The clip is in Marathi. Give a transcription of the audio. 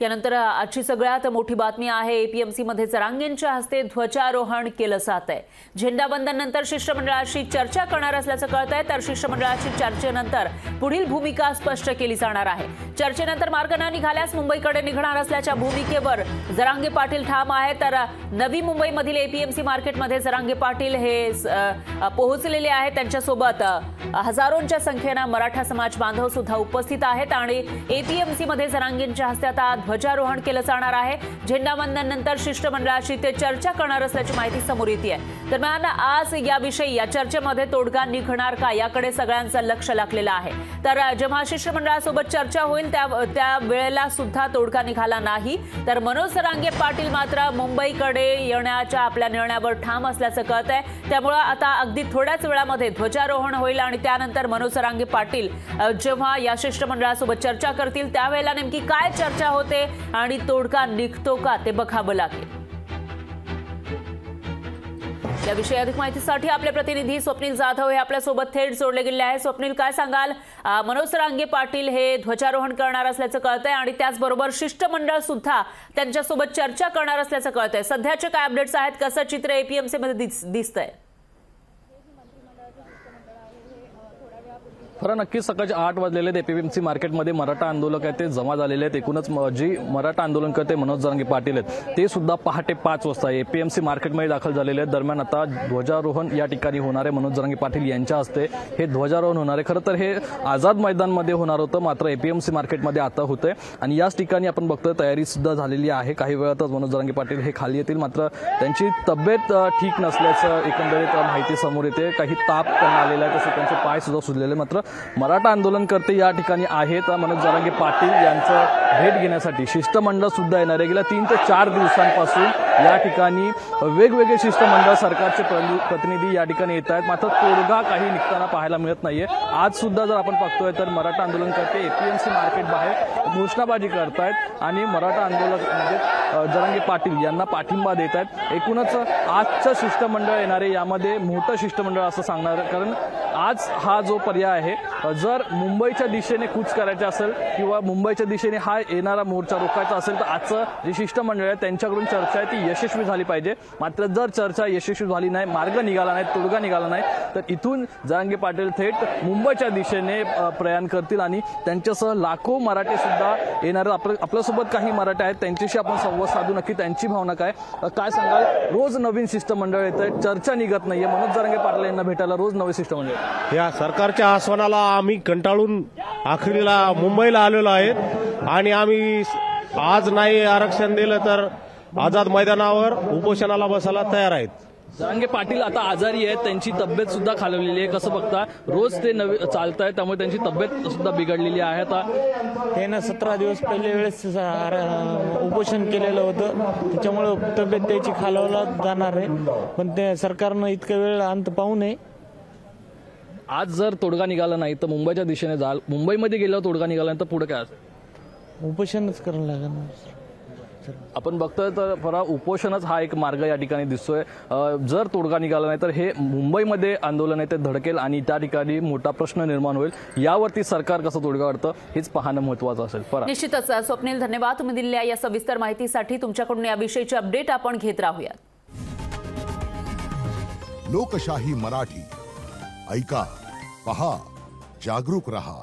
यानंतर आजची सगळ्यात मोठी बातमी आहे, एपीएमसी मध्ये जरांगेंच्या हस्ते ध्वजारोहण केलं जात आहे। झेंडावंदनानंतर शिष्टमंडळाशी चर्चा करणार असल्याचं कळत आहे। तर शिष्टमंडळाशी चर्चेनंतर पुढील भूमिका स्पष्ट केली जाणार आहे। चर्चेनंतर मार्ग न निघाल्यास मुंबईकडे निघणार असल्याच्या भूमिकेवर जरांगे पाटील ठाम आहे। तर नवी मुंबईमधील एपीएमसी मार्केटमध्ये जरांगे पाटील हे पोहोचलेले आहेत। त्यांच्यासोबत हजारोंच्या संख्येने मराठा समाज बांधव सुद्धा उपस्थित आहेत आणि एपीएमसी मध्ये जरांगेंच्या हस्ते आता ध्वजारोहण केलं जाणार आहे। झेंडावंदनानंतर शिष्टमंडळाशी ते चर्चा करणार असल्याची माहिती समोर येते आहे। दरम्यान आज याविषयी या चर्चेमध्ये तोडगा निघणार का याकडे सगळ्यांचं लक्ष लागलेलं आहे। तर जेव्हा शिष्टमंडळासोबत चर्चा होईल त्या वेळेला सुद्धा तोडगा निघाला नाही। तर मनोज जरांगे पाटील मात्र मुंबईकडे येण्याच्या आपल्या निर्णयावर ठाम असल्याचं कळत आहे। त्यामुळे आता अगदी थोड्याच वेळामध्ये ध्वजारोहण होईल आणि त्यानंतर मनोज जरांगे पाटील जेव्हा या शिष्टमंडळासोबत चर्चा करतील त्यावेळेला नेमकी काय चर्चा होते आणि तोडगा निघतो का ते बघावं लागेल। याविषयी अधिक माहितीसाठी आपले प्रतिनिधी स्वप्नील जाधव हे आपल्या सोबत थेट जोडले गेले आहेत। स्वप्नील, काय सांगाल? मनोज जरांगे पाटील हे ध्वजारोहण करणार असल्याचं कळतंय आणि त्याचबरोबर शिष्टमंडळ सुद्धा त्यांच्यासोबत चर्चा करणार असल्याचं कळतंय। सध्याचे काय अपडेट्स आहेत? कसं चित्र एपीएमसी मध्ये दिसतंय? खरं नक्कीच सकाळचे 8 वाजलेले आहेत। एपीएमसी मार्केटमध्ये मराठा आंदोलक आहेत ते जमा झालेले आहेत। एकूणच जी मराठा आंदोलन करते मनोज जरांगे पाटील आहेत ते सुद्धा पहाटे 5 वाजता एपीएमसी मार्केटमध्ये दाखल झालेले आहेत। दरम्यान आता ध्वजारोहण या ठिकाणी होणार आहे। मनोज जरांगे पाटील यांच्या हस्ते हे ध्वजारोहण होणार आहे। खरं तर हे आझाद मैदानमध्ये होणार होतं, मात्र एपीएमसी मार्केटमध्ये आता होतंय आणि याच ठिकाणी आपण बघतोय तयारी सुद्धा झालेली आहे। काही वेळातच मनोज जरांगे पाटील हे खाली येतील, मात्र त्यांची तब्येत ठीक नसल्याचं एकंदरीत माहिती समोर येते। काही ताप त्यांना आलेला आहे, तसे त्यांचे पाय सुद्धा सुजलेले। मात्र मराठा आंदोलनकर्ते या ठिकाणी आहेत। मनोज जरांगे पाटील यांचं भेट घेण्यासाठी शिष्टमंडळ सुद्धा येणार आहे। गेल्या 3 ते 4 दिवसांपासून या ठिकाणी वेगवेगळे शिष्टमंडळ सरकारचे प्रतिनिधी या ठिकाणी येत आहेत, मात्र तोडगा काही निघताना पाहायला मिळत नाहीये। आज सुद्धा जर आपण पाहतोय तर मराठा आंदोलनकर्ते एपीएमसी मार्केट बाहेर घोषणाबाजी करतायत आणि मराठा आंदोलक म्हणजे जरांगे पाटील यांना पाठिंबा देत आहेत। एकूणच आजचं शिष्टमंडळ येणार आहे, यामध्ये मोठं शिष्टमंडळ असं सांगणार, कारण आज हा जो पर्याय आहे, जर मुंबईच्या दिशेने कूच करायचं असेल किंवा मुंबईच्या दिशेने हा येणारा मोर्चा रोखायचा असेल तर आजचं जे शिष्टमंडळ आहे त्यांच्याकडून चर्चा आहे ती यशस्वी झाली पाहिजे। मात्र जर चर्चा यशस्वी झाली नाही, मार्ग निघाला नाही, तोडगा निघाला नाही, तर इथून जरांगे पाटील थेट मुंबईच्या दिशेने प्रयाण करतील आणि त्यांच्यासह लाखो मराठे सुद्धा येणार। आपल्यासोबत काही मराठे आहेत, त्यांच्याशी आपण संवाद साधू। नक्की त्यांची भावना काय सांगाल? रोज नवीन शिष्टमंडळ येत आहे, चर्चा निघत नाहीये। मनोज जरांगे पाटील यांना भेटायला रोज नवे शिष्टमंडळ। या सरकारच्या आश्वानाला आम्ही कंटाळून आखरीला मुंबईला आलेलो आहेत आणि आम्ही आज नाही आरक्षण दिलं तर आझाद मैदानावर उपोषणाला बसायला तयार आहेत। जरांगे पाटील आता आजारी आहेत, त्यांची तब्येत सुद्धा खालवलेली आहे। कसं बघता, रोज ते चालत आहेत, त्यामुळे त्यांची तब्येत सुद्धा बिघडलेली आहे। आता त्यानं 17 दिवस पहिल्या वेळेस उपोषण केलेलं होतं, त्याच्यामुळे तब्येत त्याची खालवला जाणार आहे, पण ते सरकारनं इतका वेळ अंत पाहू नये। आज जर तोडगा निघाला नाही तर मुंबईच्या दिशेने जाल, मुंबईमध्ये गेल्यावर तोडगा निघाला नाही तर पुढे काय असेल? उपोषणच करायला लागणार। आपण बघतोय तर फरा उपोषणच हा एक मार्ग या ठिकाणी दिसतोय। जर तोडगा निघाला नाही तर हे मुंबईमध्ये आंदोलन आहे ते धडकेल आणि त्या ठिकाणी मोठा प्रश्न निर्माण होईल। यावरती सरकार कसं तोडगा काढतं हेच पाहणं महत्त्वाचं असेल। निश्चितच स्वप्नील, धन्यवाद तुम्ही दिलेल्या या सविस्तर माहितीसाठी। तुमच्याकडून याविषयीचे अपडेट आपण घेत राहूयात। लोकशाही मराठी ऐका, पहा, जागरूक रहा।